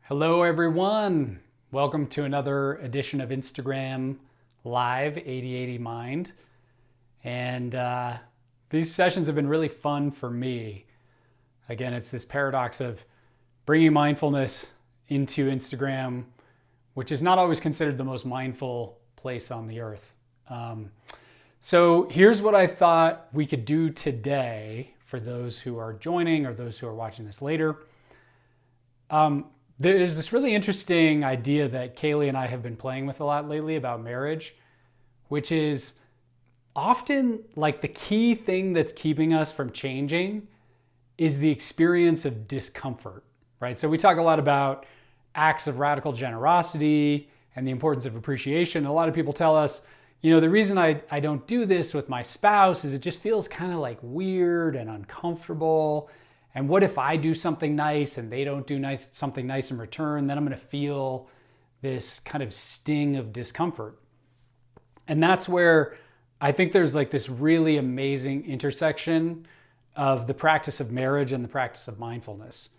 Hello, everyone. Welcome to another edition of Instagram Live 8080 Mind. And these sessions have been really fun for me. Again, it's this paradox of bringing mindfulness into Instagram, which is not always considered the most mindful place on the earth. So here's what I thought we could do today for those who are joining or those who are watching this later. There's this really interesting idea that Kaylee and I have been playing with a lot lately about marriage, which is often like the key thing that's keeping us from changing is the experience of discomfort, right? So we talk a lot about acts of radical generosity and the importance of appreciation. A lot of people tell us, the reason I don't do this with my spouse is it just feels kind of like weird and uncomfortable. And what if I do something nice and they don't do something nice in return? Then I'm going to feel this kind of sting of discomfort. And that's where I think there's like this really amazing intersection of the practice of marriage and the practice of mindfulness.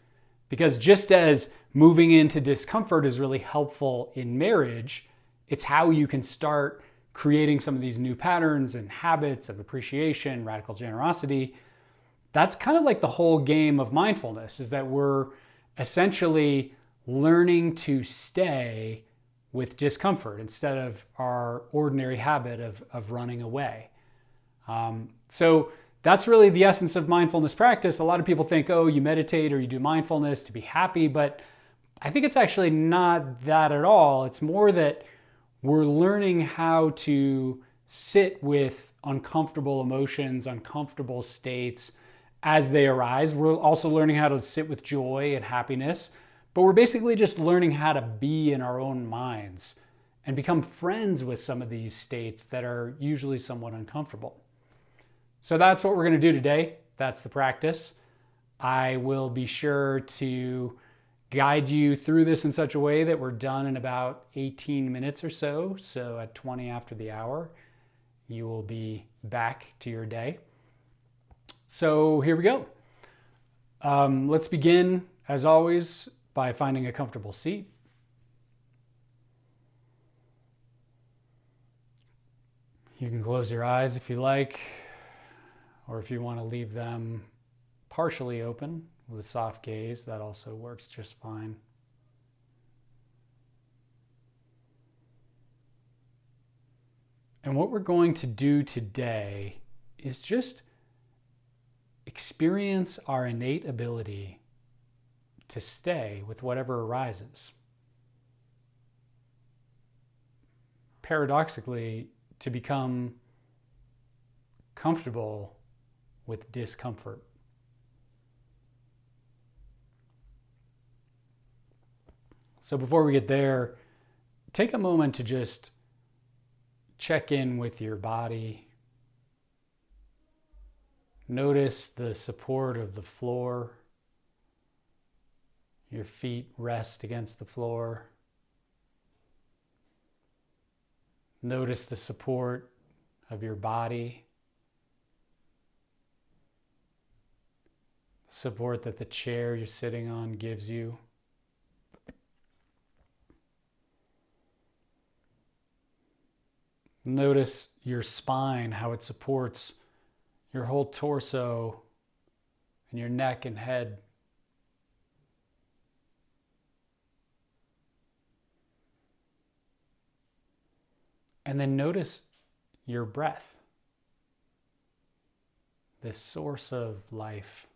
Because just as moving into discomfort is really helpful in marriage, it's how you can start creating some of these new patterns and habits of appreciation, radical generosity. That's kind of like the whole game of mindfulness, is that we're essentially learning to stay with discomfort instead of our ordinary habit of running away. So that's really the essence of mindfulness practice. A lot of people think, oh, you meditate or you do mindfulness to be happy, but I think it's actually not that at all. It's more that we're learning how to sit with uncomfortable emotions, uncomfortable states, as they arise. We're also learning how to sit with joy and happiness, but we're basically just learning how to be in our own minds and become friends with some of these states that are usually somewhat uncomfortable. So that's what we're going to do today. That's the practice. I will be sure to guide you through this in such a way that we're done in about 18 minutes or so. So at 20 after the hour, you will be back to your day. So here we go. Let's begin, as always, by finding a comfortable seat. You can close your eyes if you like, or if you want to leave them partially open with a soft gaze, that also works just fine. And what we're going to do today is just experience our innate ability to stay with whatever arises. Paradoxically, to become comfortable with discomfort. So before we get there, take a moment to just check in with your body. Notice the support of the floor. Your feet rest against the floor. Notice the support of your body. The support that the chair you're sitting on gives you. Notice your spine, how it supports your whole torso and your neck and head. And then notice your breath, this source of life.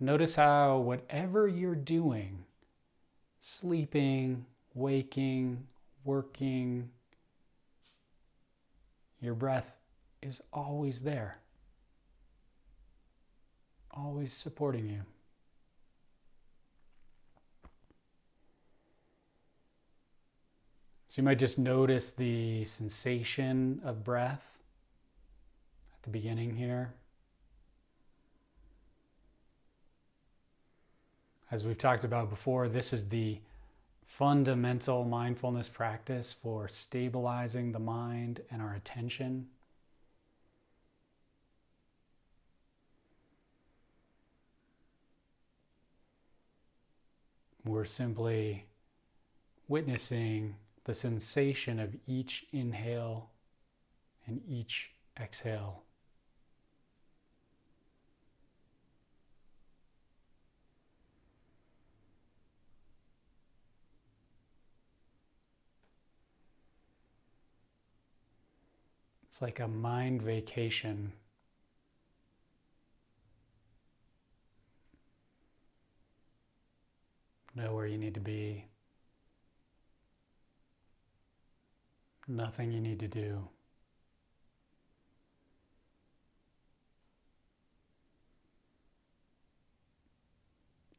Notice how whatever you're doing, sleeping, waking, working, your breath is always there, always supporting you. So you might just notice the sensation of breath at the beginning here. As we've talked about before, this is the fundamental mindfulness practice for stabilizing the mind and our attention. We're simply witnessing the sensation of each inhale and each exhale. It's like a mind vacation. Know where you need to be. Nothing you need to do.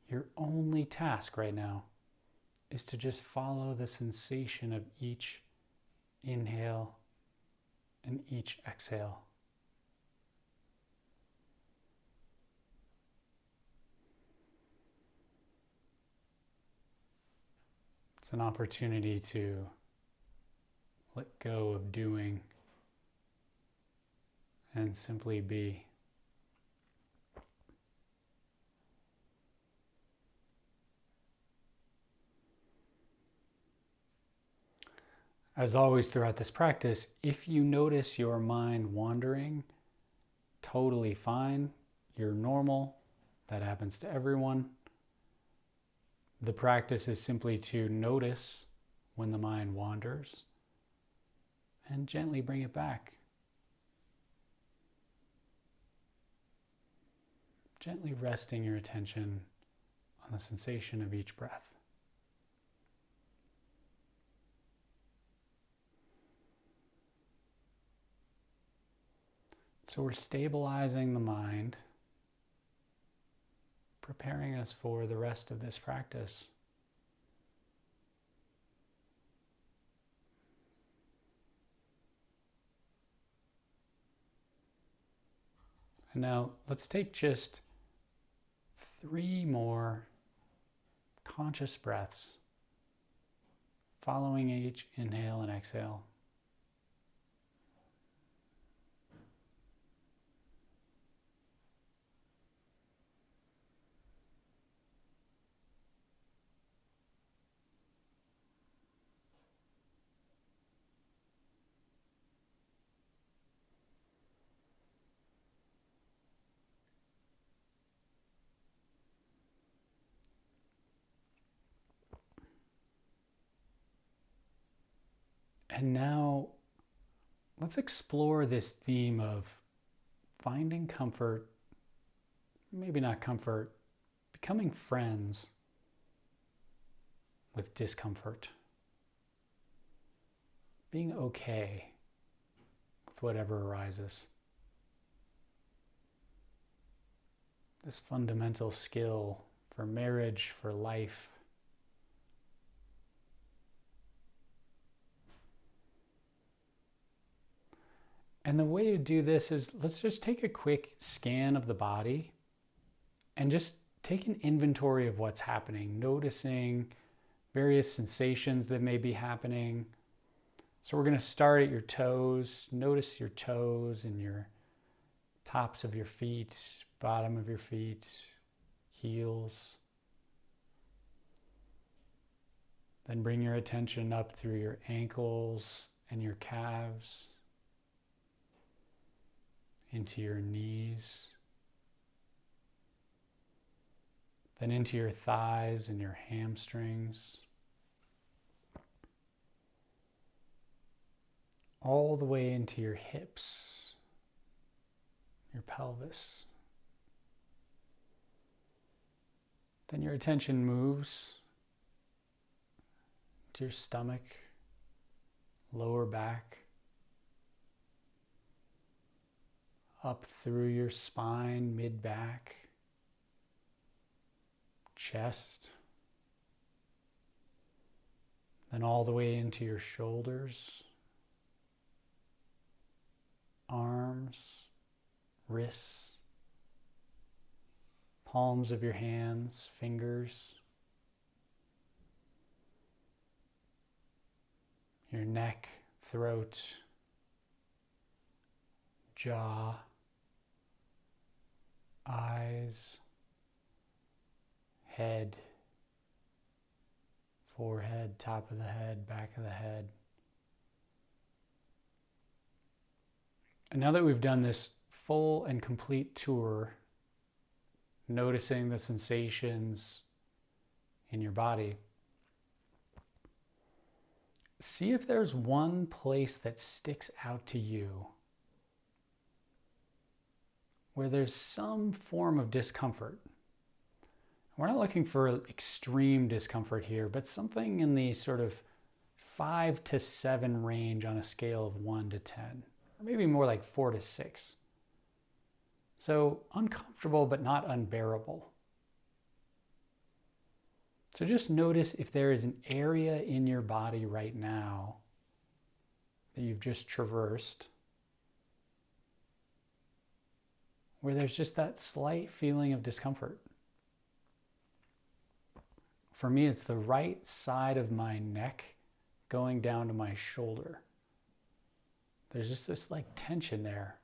Your only task right now is to just follow the sensation of each inhale and each exhale. It's an opportunity to let go of doing and simply be. As always throughout this practice, if you notice your mind wandering, totally fine. You're normal. That happens to everyone. The practice is simply to notice when the mind wanders and gently bring it back. Gently resting your attention on the sensation of each breath. So we're stabilizing the mind, preparing us for the rest of this practice. And now let's take just 3 more conscious breaths following each inhale and exhale. And now let's explore this theme of finding comfort, maybe not comfort, becoming friends with discomfort. Being okay with whatever arises. This fundamental skill for marriage, for life. And the way to do this is, let's just take a quick scan of the body and just take an inventory of what's happening, noticing various sensations that may be happening. So we're going to start at your toes. Notice your toes and your tops of your feet, bottom of your feet, heels. Then bring your attention up through your ankles and your calves, into your knees, then into your thighs and your hamstrings, all the way into your hips, your pelvis. Then your attention moves to your stomach, lower back, up through your spine, mid-back, chest, then all the way into your shoulders, arms, wrists, palms of your hands, fingers, your neck, throat, jaw, eyes, head, forehead, top of the head, back of the head. And now that we've done this full and complete tour, noticing the sensations in your body, see if there's one place that sticks out to you where there's some form of discomfort. We're not looking for extreme discomfort here, but something in the sort of 5 to 7 range on a scale of 1 to 10, or maybe more like 4 to 6. So uncomfortable, but not unbearable. So just notice if there is an area in your body right now that you've just traversed where there's just that slight feeling of discomfort. For me, it's the right side of my neck going down to my shoulder. There's just this like tension there.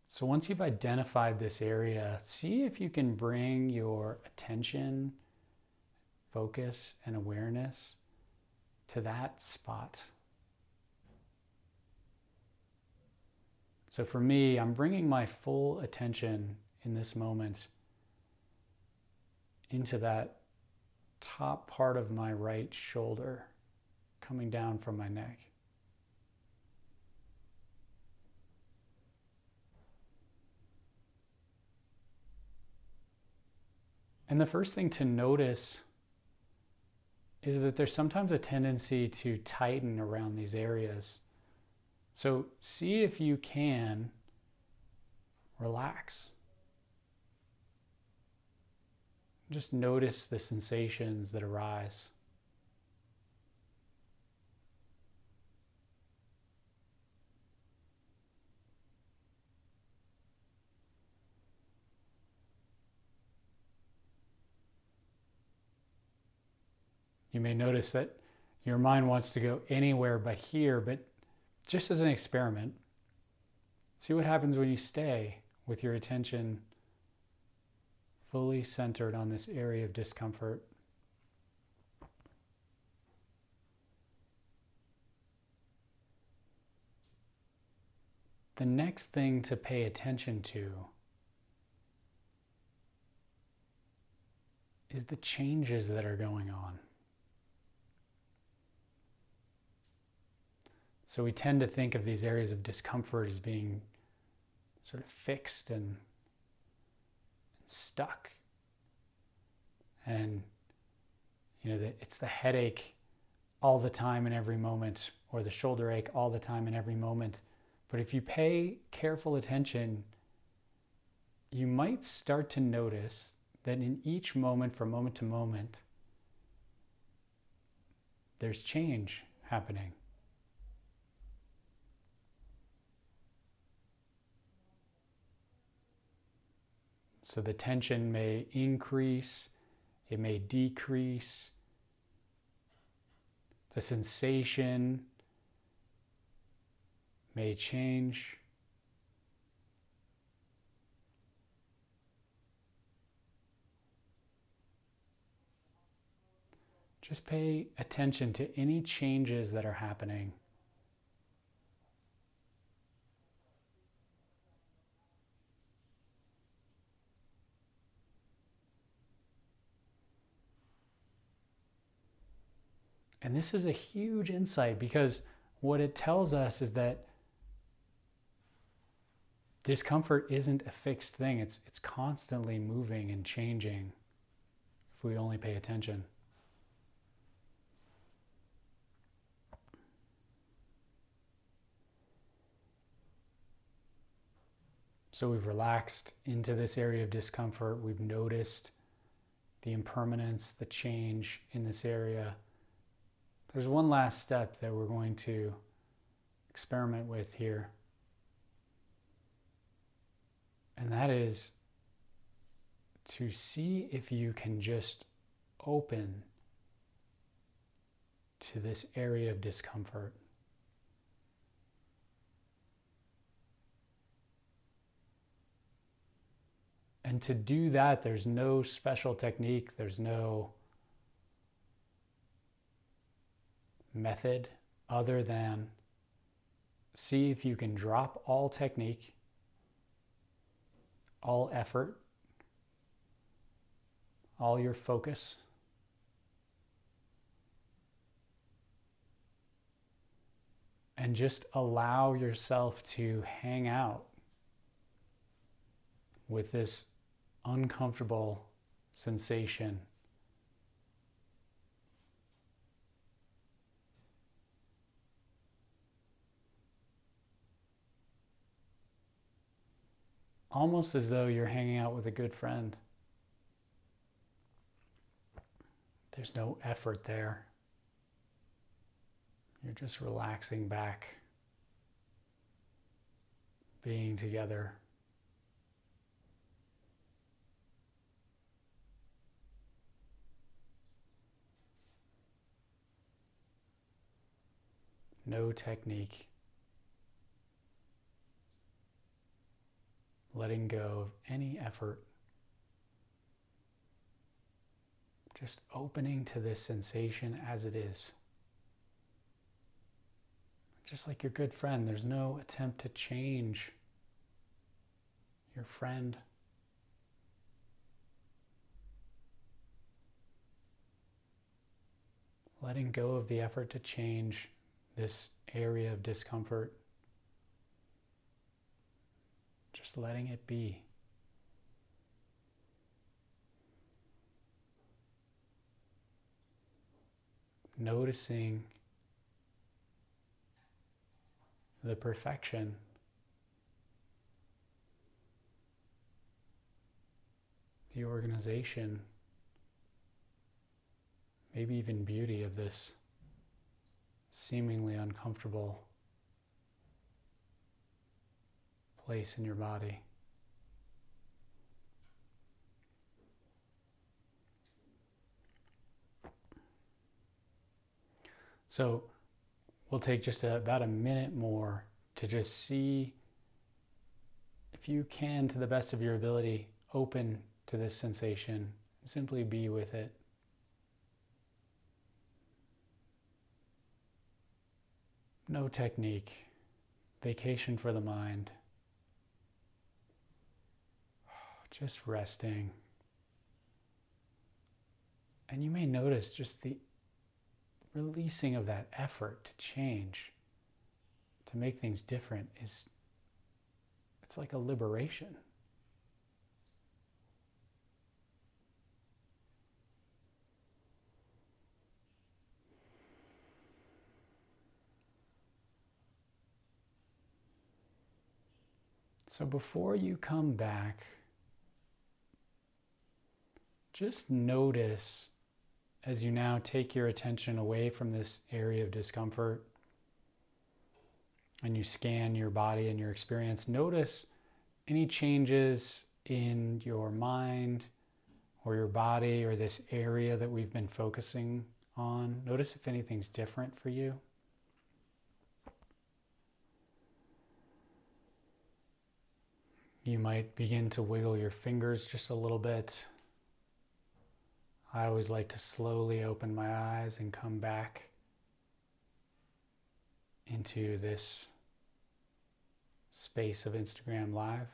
So once you've identified this area, see if you can bring your attention, focus, and awareness to that spot. So for me, I'm bringing my full attention in this moment into that top part of my right shoulder, coming down from my neck. And the first thing to notice is that there's sometimes a tendency to tighten around these areas. So see if you can relax. Just notice the sensations that arise. You may notice that your mind wants to go anywhere but here, but just as an experiment, see what happens when you stay with your attention fully centered on this area of discomfort. The next thing to pay attention to is the changes that are going on. So we tend to think of these areas of discomfort as being sort of fixed and stuck. And it's the headache all the time in every moment, or the shoulder ache all the time in every moment. But if you pay careful attention, you might start to notice that in each moment, from moment to moment, there's change happening. So the tension may increase, it may decrease, the sensation may change. Just pay attention to any changes that are happening. And this is a huge insight, because what it tells us is that discomfort isn't a fixed thing. It's constantly moving and changing if we only pay attention. So we've relaxed into this area of discomfort. We've noticed the impermanence, the change in this area. There's one last step that we're going to experiment with here. And that is to see if you can just open to this area of discomfort. And to do that, there's no special technique, there's no method other than see if you can drop all technique, all effort, all your focus, and just allow yourself to hang out with this uncomfortable sensation. Almost as though you're hanging out with a good friend. There's no effort there. You're just relaxing back, being together. No technique. Letting go of any effort. Just opening to this sensation as it is. Just like your good friend, there's no attempt to change your friend. Letting go of the effort to change this area of discomfort. Just letting it be. Noticing the perfection, the organization, maybe even beauty of this seemingly uncomfortable place in your body. So we'll take just about a minute more to just see if you can, to the best of your ability, open to this sensation and simply be with it. No technique, vacation for the mind, just resting. And you may notice just the releasing of that effort to change, to make things different, it's like a liberation. So before you come back, just notice as you now take your attention away from this area of discomfort and you scan your body and your experience, notice any changes in your mind or your body or this area that we've been focusing on. Notice if anything's different for you. You might begin to wiggle your fingers just a little bit. I always like to slowly open my eyes and come back into this space of Instagram Live.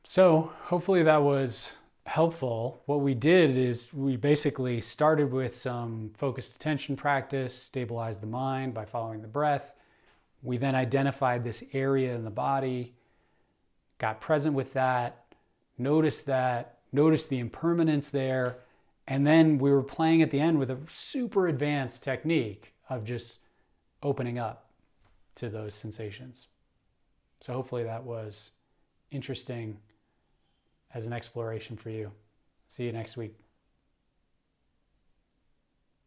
So hopefully that was helpful. What we did is we basically started with some focused attention practice, stabilized the mind by following the breath. We then identified this area in the body, got present with that, noticed the impermanence there, and then we were playing at the end with a super advanced technique of just opening up to those sensations. So hopefully that was interesting as an exploration for you. See you next week.